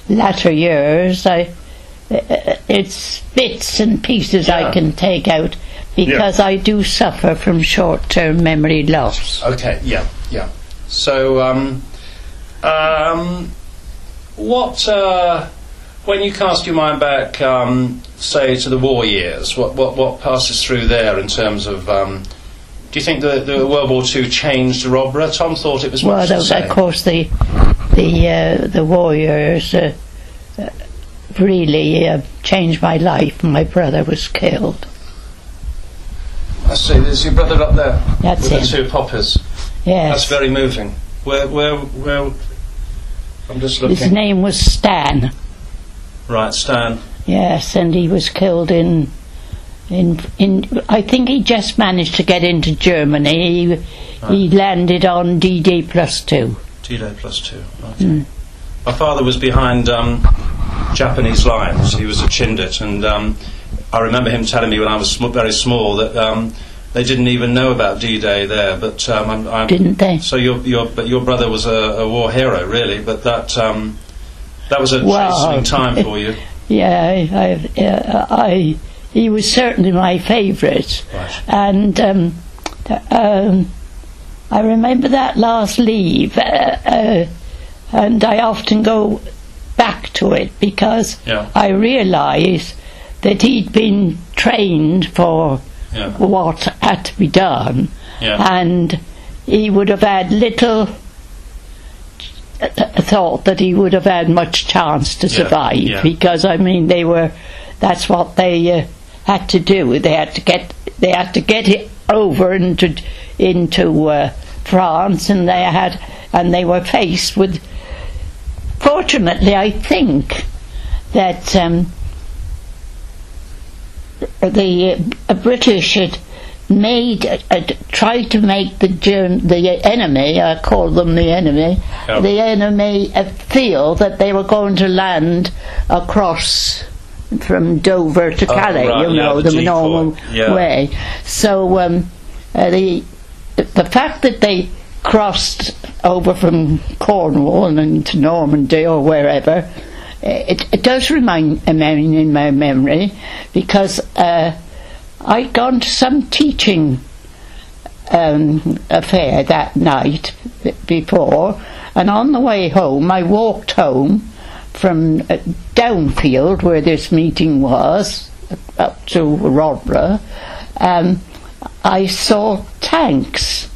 latter years, it's bits and pieces I can take out, because I do suffer from short-term memory loss. Okay, yeah. So, when you cast your mind back, say, to the war years, what passes through there in terms of, do you think the World War II changed Rodborough? Tom thought it was much the same. Of course, the war years really changed my life. My brother was killed. I see. There's your brother up there. That's with him. The two poppers. Yes. That's very moving. Where? I'm just looking. His name was Stan. Right, Stan. Yes, and he was killed in. I think he just managed to get into Germany. He landed on D-Day +2. D-Day +2. Okay. My father was behind Japanese lines. He was a Chindit, and I remember him telling me when I was very small that they didn't even know about D-Day there. But didn't they? So your brother was a war hero, really. But that was a chastening time for you. Yeah, he was certainly my favourite. Right. And I remember that last leave, and I often go back to it, because I realise that he'd been trained for what had to be done, and he would have had little thought that he would have had much chance to survive, because I mean that's what they had to do. They had to get it over into France, and they were faced with. Fortunately, I think that the British had tried to make the enemy, I call them the enemy, the enemy feel that they were going to land across from Dover to Calais, the normal way. So the fact that they crossed over from Cornwall and into Normandy or wherever, it does remain in my memory, because I'd gone to some teaching affair that night before, and on the way home I walked home from Downfield, where this meeting was, up to Rodborough. I saw tanks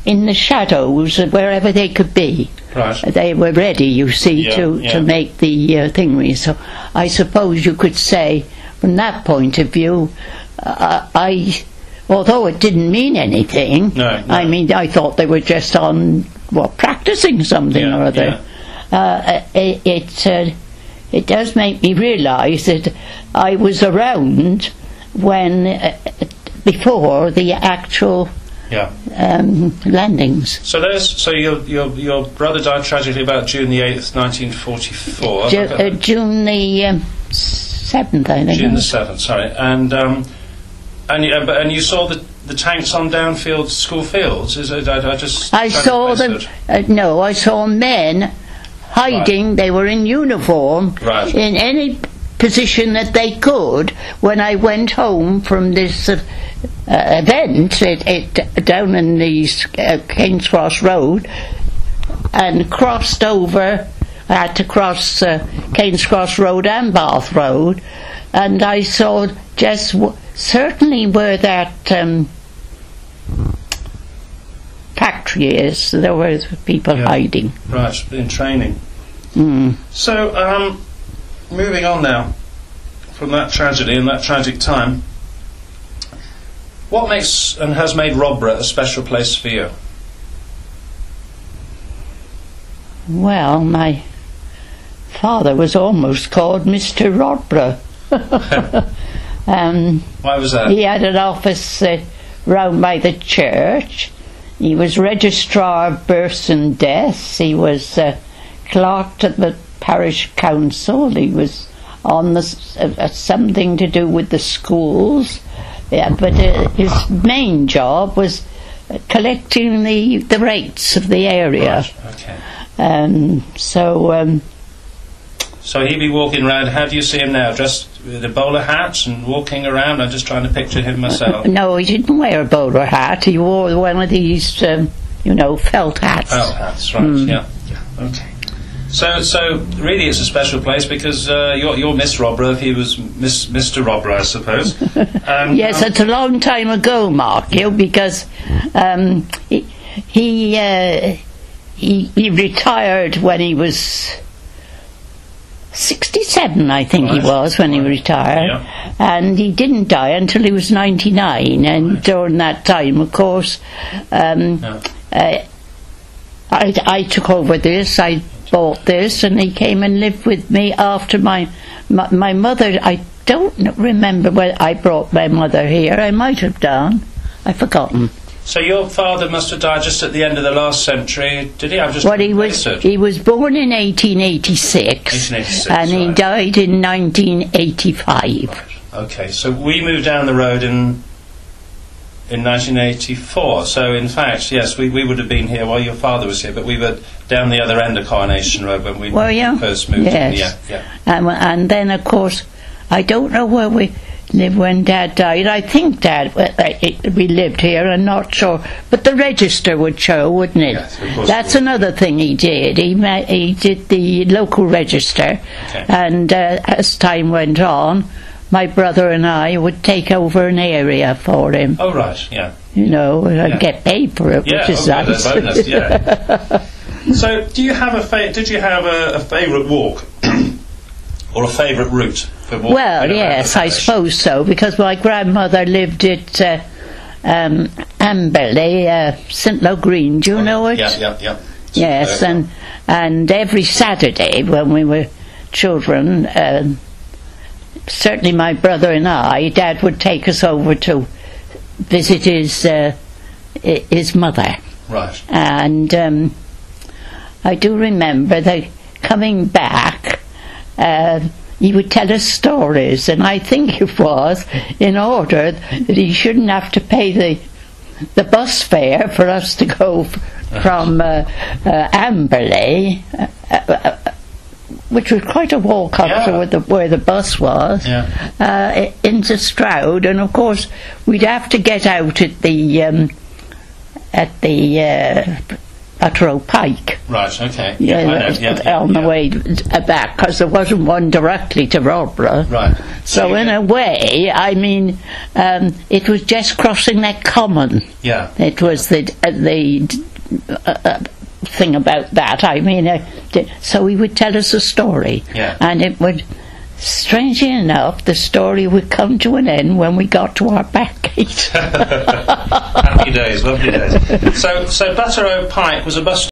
in the shadows wherever they could be. Right. They were ready, you see, to make the thingy. So I suppose you could say, from that point of view, although it didn't mean anything, I mean, I thought they were just practicing something or other. It does make me realise that I was around when before the actual landings. So your brother died tragically about June the 8th, 1944. June the 7th, I think. June the 7th, sorry. And you saw the tanks on Downfield school fields. I saw them. No, I saw men hiding. Right. They were in uniform, in any position that they could. When I went home from this event down in the King's Cross Road, and crossed over, I had to cross King's Cross Road and Bath Road, and I saw just certainly where that factory is, there were people hiding. Right, in training. So, moving on now from that tragedy and that tragic time, what makes and has made Rodborough a special place for you? Well, my father was almost called Mr. Rodborough. Why was that? He had an office round by the church. He was Registrar of Births and Deaths. He was clerk at the parish council. He was on something to do with the schools. But his main job was collecting the rates of the area. Right. Okay. So he'd be walking around. How do you see him now? Dressed with a bowler hat and walking around? I'm just trying to picture him myself. No, he didn't wear a bowler hat. He wore one of these, felt hats. Felt hats, right, yeah. Okay. So really it's a special place because you're Miss Rodborough. He was Mr. Rodborough, I suppose. Yes, it's a long time ago, Mark, because he retired when he was 67, I think he was, when he retired, and he didn't die until he was 99, and during that time, of course, I took over this, I bought this, and he came and lived with me after my mother. I don't remember whether I brought my mother here. I might have done. I've forgotten. So your father must have died just at the end of the last century, did he? He was born in 1886, and he died in 1985. Right. Okay, so we moved down the road in 1984. So in fact, yes, we would have been here while your father was here, but we were down the other end of Coronation Road when we first moved in. Yeah. And then, of course, I don't know where we lived when Dad died. I think we lived here, I'm not sure, but the register would show, wouldn't it? Yes, of course. That's another thing he did. He did the local register, and as time went on, my brother and I would take over an area for him. Oh, right, yeah. And get paid for it, which is nice. Bonus, So, did you have a favourite walk or a favourite route? Well, yes, I suppose so, because my grandmother lived at Amberley, St Low Green. Do you know it? Yeah. Yes, and every Saturday when we were children, certainly my brother and I, Dad would take us over to visit his mother. Right. And I do remember that coming back, he would tell us stories, and I think it was in order that he shouldn't have to pay the bus fare for us to go from Amberley, which was quite a walk up to where the bus was, into Stroud, and of course we'd have to get out at the Rodborough Pike. Right, okay. On the way back, because there wasn't one directly to Rodborough. Right. So in a way, I mean, it was just crossing that common. Yeah. It was the thing about that. I mean, so he would tell us a story. Yeah. And it would, strangely enough, the story would come to an end when we got to our back gate. Happy days, lovely days. So Rodborough Pike was a bus